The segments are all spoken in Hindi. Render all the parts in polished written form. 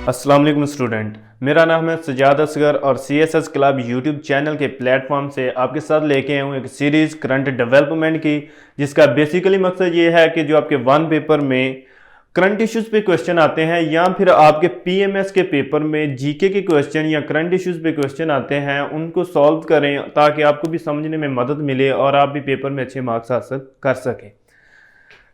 अस्सलाम वालेकुम स्टूडेंट, मेरा नाम है सजाद असगर और CSS क्लब यूट्यूब चैनल के प्लेटफॉर्म से आपके साथ लेके आया हूँ एक सीरीज़ करंट डेवलपमेंट की, जिसका बेसिकली मकसद ये है कि जो आपके वन पेपर में करंट इश्यूज़ पे क्वेश्चन आते हैं या फिर आपके PMS के पेपर में GK के क्वेश्चन या करंट इश्यूज़ पे क्वेश्चन आते हैं, उनको सॉल्व करें ताकि आपको भी समझने में मदद मिले और आप भी पेपर में अच्छे मार्क्स हासिल कर सकें।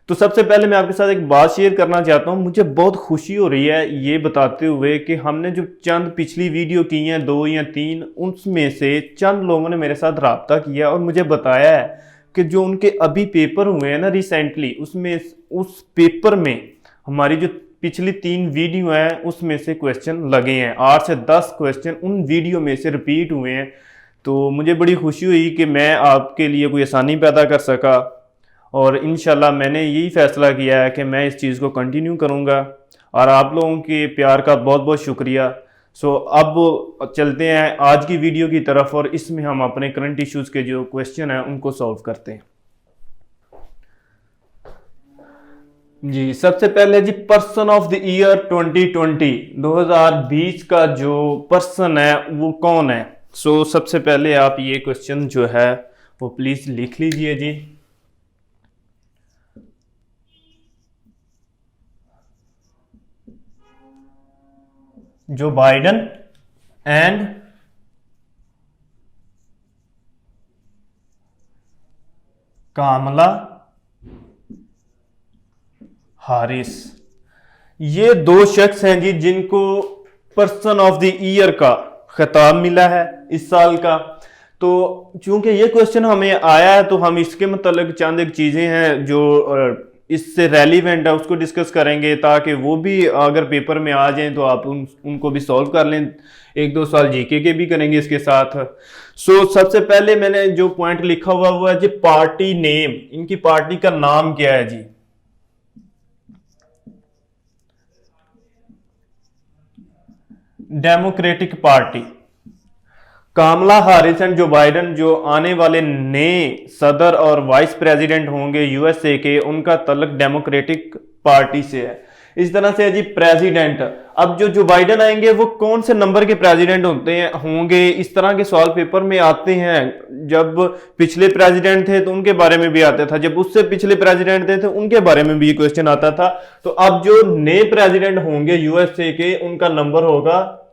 तो सबसे पहले मैं आपके साथ एक बात शेयर करना चाहता हूँ। मुझे बहुत खुशी हो रही है ये बताते हुए कि हमने जो चंद पिछली वीडियो की हैं 2 या 3, उसमें से चंद लोगों ने मेरे साथ रब्ता किया और मुझे बताया है कि जो उनके अभी पेपर हुए हैं ना रिसेंटली, उसमें उस पेपर में हमारी जो पिछली 3 वीडियो हैं उसमें से क्वेश्चन लगे हैं। 8 से 10 क्वेश्चन उन वीडियो में से रिपीट हुए हैं। तो मुझे बड़ी खुशी हुई कि मैं आपके लिए कोई आसानी पैदा कर सका और इंशाल्लाह मैंने यही फ़ैसला किया है कि मैं इस चीज़ को कंटिन्यू करूँगा और आप लोगों के प्यार का बहुत बहुत शुक्रिया। सो अब चलते हैं आज की वीडियो की तरफ और इसमें हम अपने करंट इश्यूज़ के जो क्वेश्चन हैं उनको सॉल्व करते हैं। जी, सबसे पहले जी पर्सन ऑफ द ईयर 2020 का जो पर्सन है वो कौन है। सो सबसे पहले आप ये क्वेश्चन जो है वो प्लीज़ लिख लीजिए जी। जो बाइडन एंड कामला हारिस, ये 2 शख्स हैं जी जिनको पर्सन ऑफ द ईयर का खिताब मिला है इस साल का। तो चूंकि ये क्वेश्चन हमें आया है तो हम इसके मतलब चंद एक चीज़ें हैं जो इससे रेलिवेंट है उसको डिस्कस करेंगे ताकि वो भी अगर पेपर में आ जाएं तो आप उनको भी सॉल्व कर लें। 1-2 सवाल GK के भी करेंगे इसके साथ। सो सबसे पहले मैंने जो पॉइंट लिखा हुआ है जी पार्टी नेम, इनकी पार्टी का नाम क्या है जी। Democratic party. Kamala Harris and Joe Biden जो आने वाले नए सदर और वाइस प्रेसिडेंट होंगे USA के, उनका तल्लुक डेमोक्रेटिक पार्टी से है। इस तरह से है जी प्रेसिडेंट। अब जो बाइडन आएंगे वो कौन से नंबर के प्रेसिडेंट होंगे, इस तरह के सवाल पेपर में आते हैं। जब पिछले प्रेसिडेंट थे तो उनके बारे में भी आता था, जब उससे पिछले प्रेसिडेंट थे तो उनके बारे में भी ये क्वेश्चन आता था। तो अब जो नए प्रेसिडेंट होंगे USA के, उनका नंबर होगा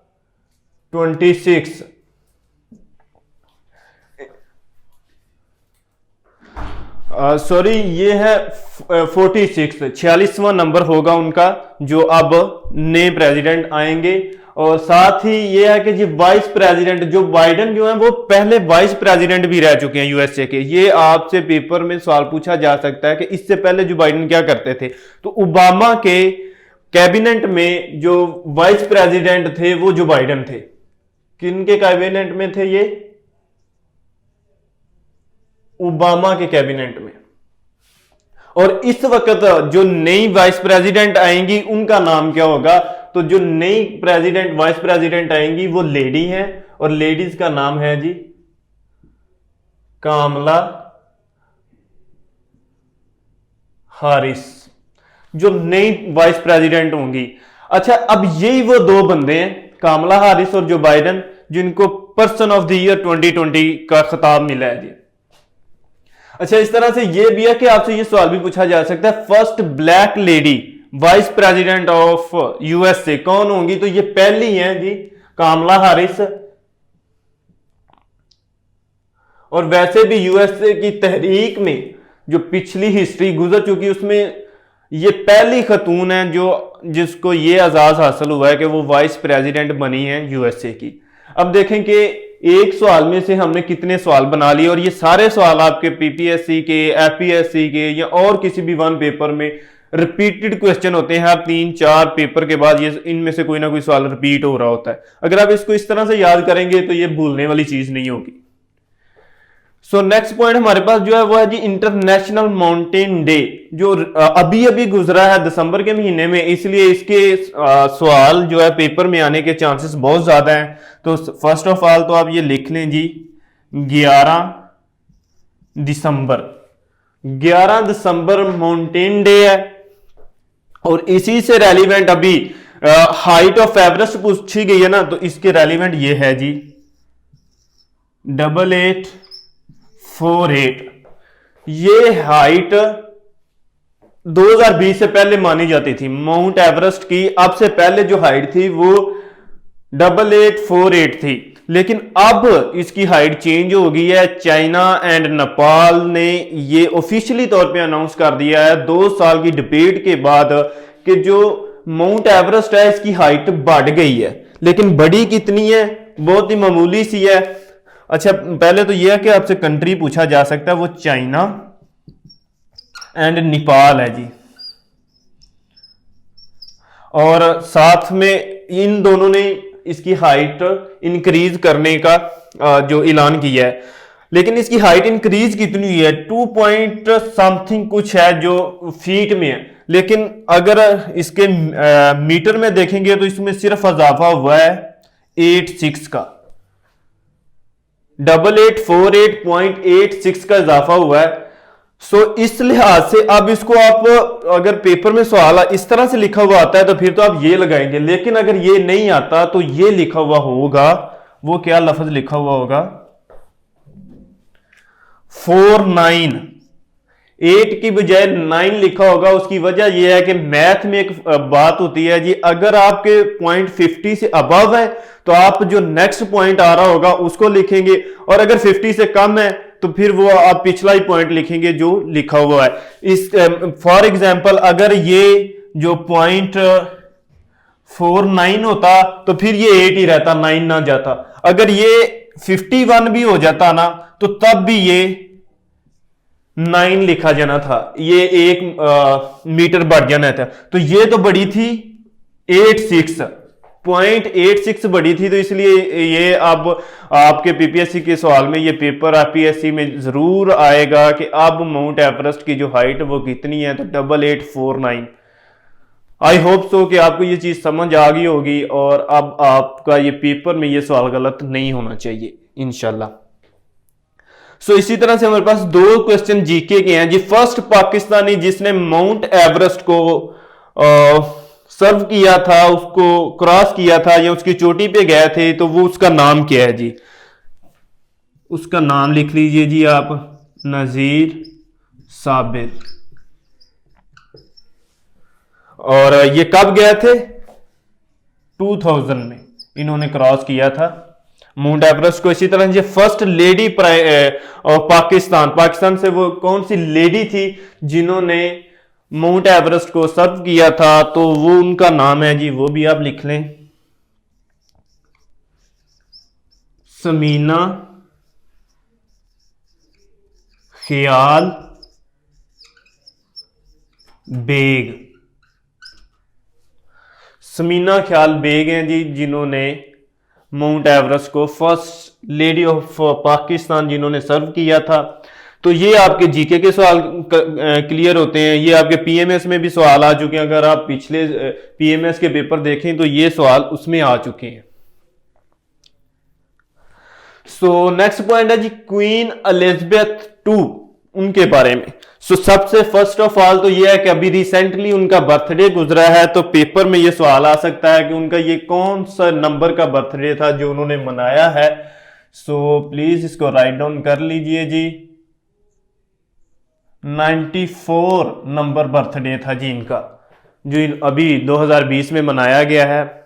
26। सॉरी ये है 46, 46वां नंबर होगा उनका जो अब नए प्रेसिडेंट आएंगे। और साथ ही ये है कि जी वाइस प्रेसिडेंट जो बाइडन जो है वो पहले वाइस प्रेसिडेंट भी रह चुके हैं USA के। ये आपसे पेपर में सवाल पूछा जा सकता है कि इससे पहले जो बाइडन क्या करते थे। तो ओबामा के कैबिनेट में जो वाइस प्रेसिडेंट थे वो जो बाइडन थे। किनके कैबिनेट में थे ये? ओबामा के कैबिनेट में। और इस वक्त जो नई वाइस प्रेसिडेंट आएंगी उनका नाम क्या होगा? तो जो नई प्रेसिडेंट वाइस प्रेसिडेंट आएंगी वो लेडी हैं और लेडीज का नाम है जी कामला हारिस, जो नई वाइस प्रेसिडेंट होंगी। अच्छा, अब यही वो 2 बंदे हैं कामला हारिस और जो बाइडन, जिनको पर्सन ऑफ द ईयर 2020 का खिताब मिला है जी। अच्छा, इस तरह से ये भी है कि आपसे ये सवाल भी पूछा जा सकता है first black lady vice president of USA कौन होंगी? तो ये पहली हैं जी कामला हारिस। और वैसे भी USA की तहरीक में जो पिछली हिस्ट्री गुजर चुकी उसमें ये पहली खतून है जो जिसको ये एजाज हासिल हुआ है कि वो वाइस प्रेसिडेंट बनी है USA की। अब देखें कि एक सवाल में से हमने कितने सवाल बना लिए और ये सारे सवाल आपके PPSC के, FPSC के या और किसी भी वन पेपर में रिपीटेड क्वेश्चन होते हैं। आप 3-4 पेपर के बाद ये इनमें से कोई ना कोई सवाल रिपीट हो रहा होता है। अगर आप इसको इस तरह से याद करेंगे तो ये भूलने वाली चीज नहीं होगी। सो नेक्स्ट पॉइंट हमारे पास जो है वो है जी इंटरनेशनल माउंटेन डे, जो अभी अभी गुजरा है दिसंबर के महीने में, इसलिए इसके सवाल जो है पेपर में आने के चांसेस बहुत ज्यादा हैं। तो फर्स्ट ऑफ ऑल तो आप ये लिख लें जी 11 दिसंबर। 11 दिसंबर माउंटेन डे है और इसी से रेलिवेंट अभी हाइट ऑफ एवरेस्ट पूछी गई है ना, तो इसके रेलिवेंट ये है जी 8848। ये हाइट 2020 से पहले मानी जाती थी माउंट एवरेस्ट की। अब से पहले जो हाइट थी वो 8848 थी, लेकिन अब इसकी हाइट चेंज हो गई है। चाइना एंड नेपाल ने ये ऑफिशियली तौर पे अनाउंस कर दिया है 2 साल की डिबेट के बाद कि जो माउंट एवरेस्ट है इसकी हाइट बढ़ गई है। लेकिन बड़ी कितनी है? बहुत ही मामूली सी है। अच्छा, पहले तो यह है कि आपसे कंट्री पूछा जा सकता है, वो चाइना एंड नेपाल है जी। और साथ में इन दोनों ने इसकी हाइट इंक्रीज करने का जो ऐलान किया है। लेकिन इसकी हाइट इंक्रीज कितनी हुई है? 2 पॉइंट समथिंग कुछ है जो फीट में है, लेकिन अगर इसके मीटर में देखेंगे तो इसमें सिर्फ इजाफा हुआ है 86 का। 8848.86 का इजाफा हुआ है। सो इस लिहाज से अब इसको आप अगर पेपर में सवाल इस तरह से लिखा हुआ आता है तो फिर तो आप ये लगाएंगे, लेकिन अगर ये नहीं आता तो ये लिखा हुआ होगा, वो क्या लफ्ज लिखा हुआ होगा? 49, 8 की बजाय 9 लिखा होगा। उसकी वजह यह है कि मैथ में एक बात होती है जी, अगर आपके पॉइंट 50 से अबव है तो आप जो नेक्स्ट पॉइंट आ रहा होगा उसको लिखेंगे, और अगर 50 से कम है तो फिर वो आप पिछला ही पॉइंट लिखेंगे जो लिखा हुआ है। इस फॉर एग्जांपल अगर ये जो पॉइंट 49 होता तो फिर ये 8 ही रहता, 9 ना जाता। अगर ये 51 भी हो जाता ना तो तब भी ये 9 लिखा जाना था, ये 1 मीटर बढ़ जाना था। तो ये तो बड़ी थी 86.86 बड़ी थी, तो इसलिए ये अब आपके पीपीएससी के सवाल में ये पेपर आईपीएससी में जरूर आएगा कि अब माउंट एवरेस्ट की जो हाइट वो कितनी है, तो 8849। आई होप सो कि आपको ये चीज समझ आ गई होगी और अब आपका ये पेपर में ये सवाल गलत नहीं होना चाहिए इंशाल्लाह। सो इसी तरह से हमारे पास 2 क्वेश्चन जीके के हैं जी। फर्स्ट पाकिस्तानी जिसने माउंट एवरेस्ट को सर्व किया था, उसको क्रॉस किया था या उसकी चोटी पे गए थे, तो वो उसका नाम क्या है जी? उसका नाम लिख लीजिए जी आप, नजीर साबिर। और ये कब गए थे? 2000 में इन्होंने क्रॉस किया था माउंट एवरेस्ट को। इसी तरह से फर्स्ट लेडी पाकिस्तान से वो कौन सी लेडी थी जिन्होंने माउंट एवरेस्ट को सर्व किया था, तो वो उनका नाम है जी, वो भी आप लिख लें, समीना ख्याल बेग। समीना ख्याल बेग हैं जी जिन्होंने माउंट एवरेस्ट को फर्स्ट लेडी ऑफ पाकिस्तान जिन्होंने सर्व किया था। तो ये आपके जीके के सवाल क्लियर होते हैं। ये आपके पीएमएस में भी सवाल आ चुके हैं, अगर आप पिछले पीएमएस के पेपर देखें तो ये सवाल उसमें आ चुके हैं। सो नेक्स्ट पॉइंट है जी क्वीन एलिजाबेथ 2, उनके बारे में। सो सबसे फर्स्ट ऑफ ऑल तो ये है कि अभी रिसेंटली उनका बर्थडे गुजरा है, तो पेपर में ये सवाल आ सकता है कि उनका ये कौन सा नंबर का बर्थडे था जो उन्होंने मनाया है। सो प्लीज इसको राइट डाउन कर लीजिए जी। 94 नंबर बर्थडे था जी इनका, जो अभी 2020 में मनाया गया है।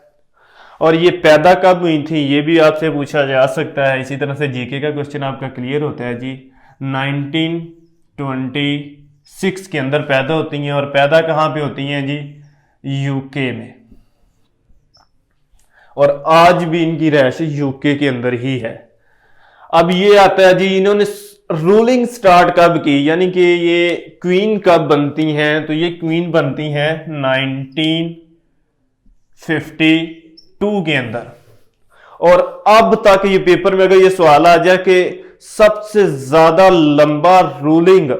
और ये पैदा कब हुई थी ये भी आपसे पूछा जा सकता है। इसी तरह से जीके का क्वेश्चन आपका क्लियर होता है जी। 1926 के अंदर पैदा होती हैं, और पैदा कहाँ पे होती हैं जी? यूके में। और आज भी इनकी रहायश यूके के अंदर ही है। अब ये आता है जी, इन्होंने रूलिंग स्टार्ट कब की, यानी कि ये क्वीन कब बनती हैं? तो ये क्वीन बनती हैं 1952 के अंदर। और अब तक ये पेपर में अगर ये सवाल आ जाए कि सबसे ज्यादा लंबा रूलिंग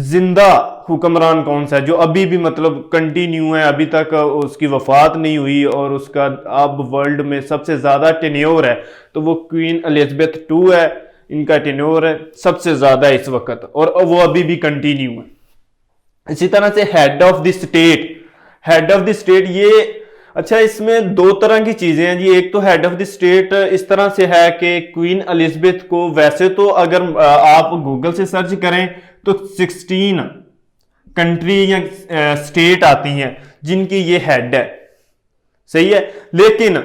जिंदा हुक्मरान कौन सा है, जो अभी भी मतलब कंटिन्यू है, अभी तक उसकी वफात नहीं हुई और उसका अब वर्ल्ड में सबसे ज्यादा टेन्योर है, तो वो क्वीन एलिजाबेथ 2 है। इनका टेन्योर है सबसे ज्यादा इस वक्त, और वो अभी भी कंटिन्यू है। इसी तरह से हेड ऑफ द स्टेट, ये अच्छा, इसमें दो तरह की चीजें हैं जी। एक तो हेड ऑफ द स्टेट इस तरह से है कि क्वीन एलिजाबेथ को, वैसे तो अगर आप गूगल से सर्च करें तो 16 कंट्री या स्टेट आती हैं जिनकी ये हेड है, सही है। लेकिन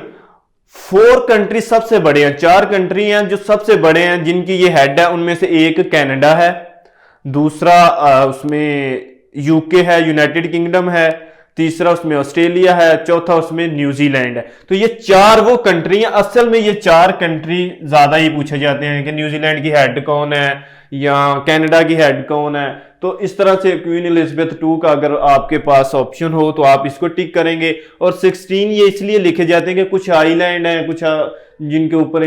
4 कंट्री सबसे बड़े हैं, 4 कंट्री हैं जो सबसे बड़े हैं जिनकी ये हेड है। उनमें से एक कनाडा है, दूसरा उसमें यूके है, यूनाइटेड किंगडम है, तीसरा उसमें ऑस्ट्रेलिया है, चौथा उसमें न्यूजीलैंड है। तो ये 4 वो कंट्री हैं। असल में ये 4 कंट्री ज्यादा ही पूछे जाते हैं कि न्यूजीलैंड की हेड कौन है या कनाडा की हेड कौन है। तो इस तरह से क्वीन एलिजाबेथ 2 का अगर आपके पास ऑप्शन हो तो आप इसको टिक करेंगे। और 16 ये इसलिए लिखे जाते हैं कि कुछ आइलैंड हैं, कुछ जिनके ऊपर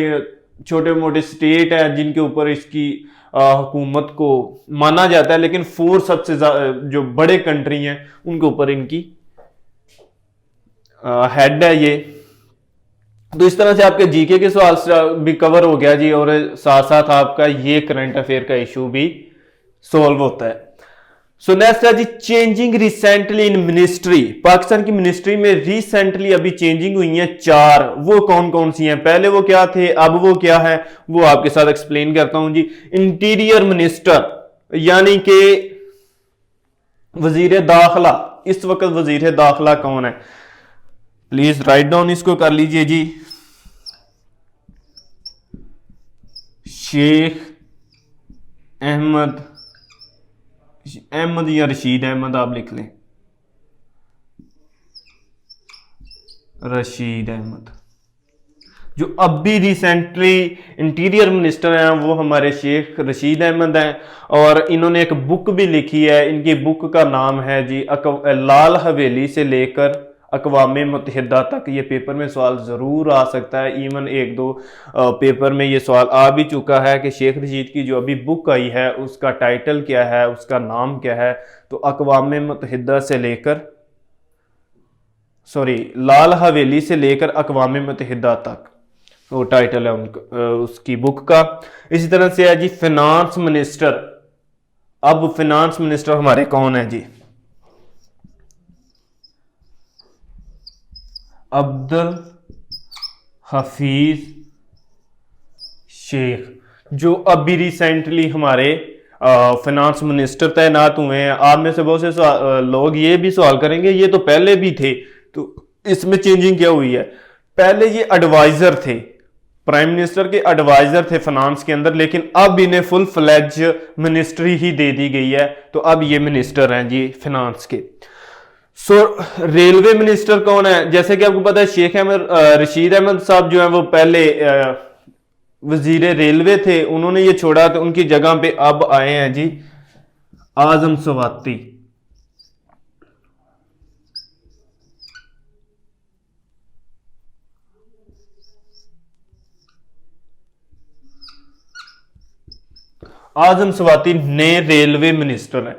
छोटे मोटे स्टेट है जिनके ऊपर इसकी हुकूमत को माना जाता है, लेकिन 4 सबसे जो बड़े कंट्री हैं उनके ऊपर इनकी हेड है ये। तो इस तरह से आपके जीके के सवाल भी कवर हो गया जी, और साथ साथ आपका ये करंट अफेयर का इशू भी सॉल्व होता है। सो नेक्स्ट है जी, changing recently in ministry. Pakistan की मिनिस्ट्री में रिसेंटली अभी चेंजिंग हुई है 4, वो कौन कौन सी हैं, पहले वो क्या थे, अब वो क्या है, वो आपके साथ एक्सप्लेन करता हूं जी। इंटीरियर मिनिस्टर यानी कि वजीर दाखिला, इस वक्त वजीर दाखिला कौन है, प्लीज राइट डाउन इसको कर लीजिए जी। शेख अहमद या रशीद अहमद, आप लिख लें रशीद अहमद। जो अब भी रिसेंटली इंटीरियर मिनिस्टर हैं वो हमारे शेख रशीद अहमद हैं, और इन्होंने एक बुक भी लिखी है। इनकी बुक का नाम है जी लाल हवेली से लेकर अक़वाम मुत्तहिदा तक। ये पेपर में सवाल ज़रूर आ सकता है, इवन 1-2 पेपर में ये सवाल आ भी चुका है कि शेख रशीद की जो अभी बुक आई है उसका टाइटल क्या है, उसका नाम क्या है। तो अक़वाम मुत्तहिदा से लेकर लाल हवेली से लेकर अक़वाम मुत्तहिदा तक, वो टाइटल है उसकी बुक का। इसी तरह से है जी फिनांस मिनिस्टर। अब फिनांस मिनिस्टर हमारे कौन है जी, अब्दुल हफीज शेख, जो अभी रिसेंटली हमारे फिनांस मिनिस्टर तैनात हुए हैं। आप में से बहुत से लोग ये भी सवाल करेंगे ये तो पहले भी थे, तो इसमें चेंजिंग क्या हुई है। पहले ये एडवाइजर थे, प्राइम मिनिस्टर के एडवाइजर थे फाइनेंस के अंदर, लेकिन अब इन्हें फुल फ्लेज मिनिस्ट्री ही दे दी गई है। तो अब ये मिनिस्टर हैं जी फाइनेंस के। रेलवे मिनिस्टर कौन है, जैसे कि आपको पता है शेख अहमद रशीद अहमद साहब जो है वो पहले वजीर रेलवे थे, उन्होंने ये छोड़ा तो उनकी जगह पे अब आए हैं जी आजम सवाती। आजम सवाती नए रेलवे मिनिस्टर हैं।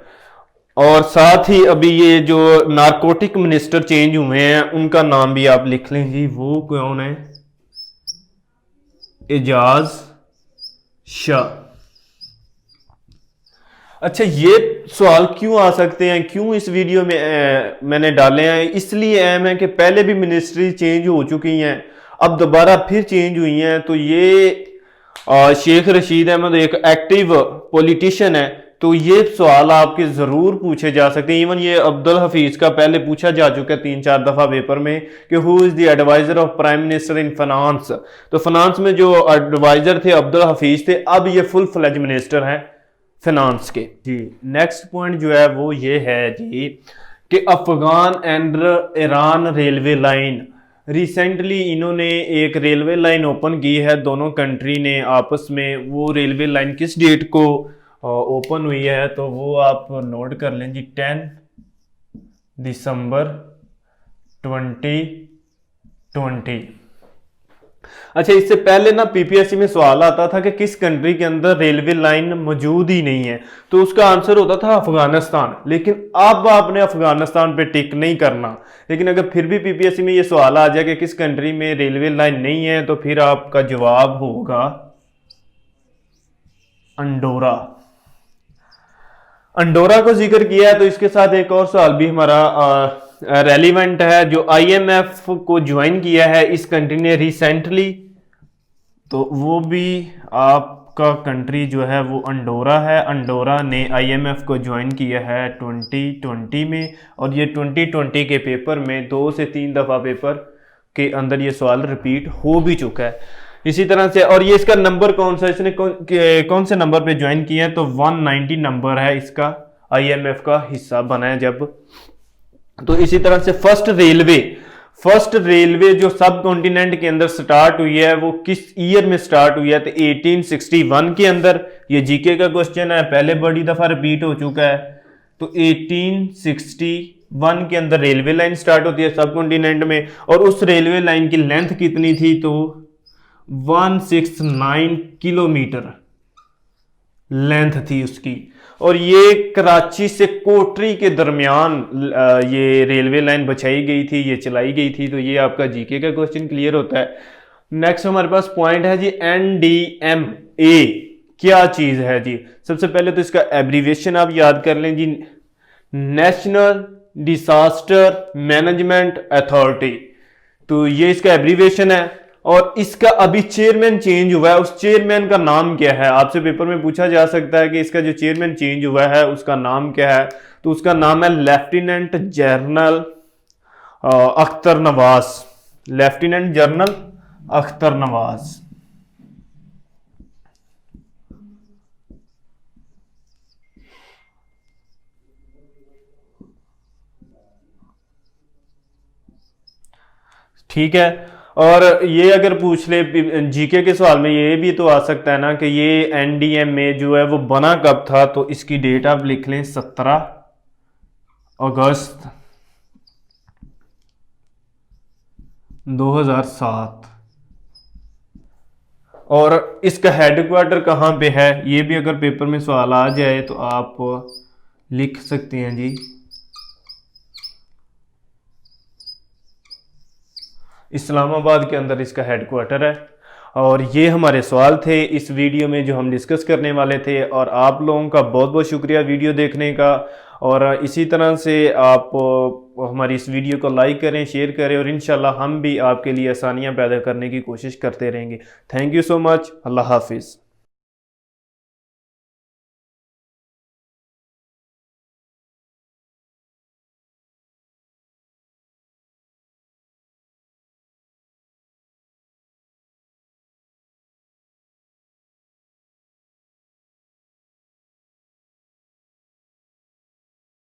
और साथ ही अभी ये जो नारकोटिक मिनिस्टर चेंज हुए हैं उनका नाम भी आप लिख लें जी, वो कौन है, एजाज शाह। अच्छा, ये सवाल क्यों आ सकते हैं, क्यों इस वीडियो में मैंने डाले हैं, इसलिए अहम है कि पहले भी मिनिस्ट्री चेंज हो चुकी हैं, अब दोबारा फिर चेंज हुई हैं। तो ये शेख रशीद अहमद एक एक्टिव पॉलिटिशियन है, तो ये सवाल आपके जरूर पूछे जा सकते हैं। इवन ये अब्दुल हफीज का पहले पूछा जा चुका है 3-4 दफा पेपर में कि who is the adviser of prime minister in finance. तो फाइनेंस में जो एडवाइजर थे अब्दुल हफीज थे, अब ये फुल फ्लेज मिनिस्टर हैं फाइनेंस के जी। नेक्स्ट पॉइंट जो है वो ये है जी कि Afghan and Iran railway line, recently इन्होंने एक रेलवे लाइन ओपन की है दोनों कंट्री ने आपस में। वो रेलवे लाइन किस डेट को ओपन हुई है तो वो आप नोट कर लें जी, 10 दिसंबर 2020। अच्छा, इससे पहले ना पीपीएससी में सवाल आता था कि किस कंट्री के अंदर रेलवे लाइन मौजूद ही नहीं है, तो उसका आंसर होता था अफगानिस्तान। लेकिन अब आपने अफगानिस्तान पे टिक नहीं करना। लेकिन अगर फिर भी पीपीएससी में ये सवाल आ जाए कि किस कंट्री में रेलवे लाइन नहीं है, तो फिर आपका जवाब होगा अंडोरा। अंडोरा को जिक्र किया है, तो इसके साथ एक और सवाल भी हमारा रेलिवेंट है, जो IMF को ज्वाइन किया है इस कंट्री ने रिसेंटली, तो वो भी आपका कंट्री जो है वो अंडोरा है। अंडोरा ने IMF को ज्वाइन किया है 2020 में, और ये 2020 के पेपर में 2 से 3 दफ़ा पेपर के अंदर ये सवाल रिपीट हो भी चुका है। इसी तरह से, और ये इसका नंबर कौन सा, इसने कौन से नंबर पे ज्वाइन किया है, तो 190 नंबर है इसका, IMF का हिस्सा बना है जब। तो इसी तरह से फर्स्ट रेलवे जो सब कॉन्टिनेंट के अंदर स्टार्ट हुई है वो किस ईयर में स्टार्ट हुई है, तो 1861 के अंदर। ये जीके का क्वेश्चन है, पहले बड़ी दफा रिपीट हो चुका है। तो 1861 के अंदर रेलवे लाइन स्टार्ट होती है सब कॉन्टिनेंट में, और उस रेलवे लाइन की लेंथ कितनी थी, तो 169 किलोमीटर लेंथ थी उसकी। और ये कराची से कोटरी के दरमियान ये रेलवे लाइन बछाई गई थी, ये चलाई गई थी। तो ये आपका जीके का क्वेश्चन क्लियर होता है। नेक्स्ट हमारे पास पॉइंट है जी NDMA क्या चीज है जी। सबसे पहले तो इसका एब्रीविएशन आप याद कर लें जी, नेशनल डिजास्टर मैनेजमेंट अथॉरिटी। तो ये इसका एब्रीविएशन है, और इसका अभी चेयरमैन चेंज हुआ है। उस चेयरमैन का नाम क्या है, आपसे पेपर में पूछा जा सकता है कि इसका जो चेयरमैन चेंज हुआ है उसका नाम क्या है। तो उसका नाम है lieutenant general Akhtar Nawaz. Lieutenant general Akhtar Nawaz. ठीक है। और ये अगर पूछ ले जीके के सवाल में, ये भी तो आ सकता है ना कि ये NDMA जो है वो बना कब था, तो इसकी डेट आप लिख लें 17 अगस्त 2007। और इसका हेडक्वार्टर कहाँ पे है, ये भी अगर पेपर में सवाल आ जाए तो आप लिख सकते हैं जी, इस्लामाबाद के अंदर इसका हेडक्वार्टर है। और ये हमारे सवाल थे इस वीडियो में जो हम डिस्कस करने वाले थे। और आप लोगों का बहुत बहुत शुक्रिया वीडियो देखने का। और इसी तरह से आप हमारी इस वीडियो को लाइक करें, शेयर करें, और इंशाल्लाह हम भी आपके लिए आसानियां पैदा करने की कोशिश करते रहेंगे। Thank you so much. अल्लाह हाफिज़।